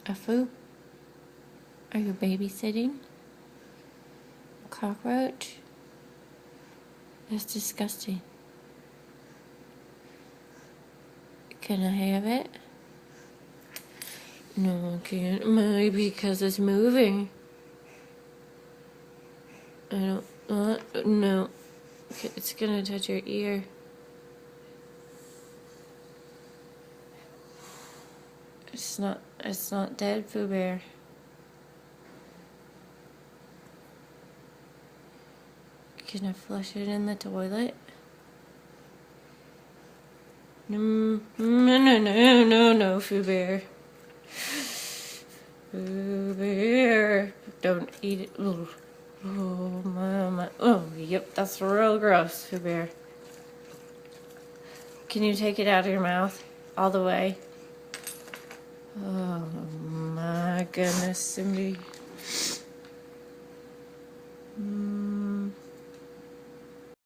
Afu? Are you babysitting? Cockroach? That's disgusting. Can I have it? No, I can't. Maybe because it's moving. I don't want. No. It's gonna touch your ear. It's not dead, Pooh Bear. Can I flush it in the toilet? No, Pooh Bear. Pooh Bear. Don't eat it. Ooh. Oh, mama. Oh, yep, that's real gross, Pooh Bear. Can you take it out of your mouth? All the way? Oh, my goodness, Cindy.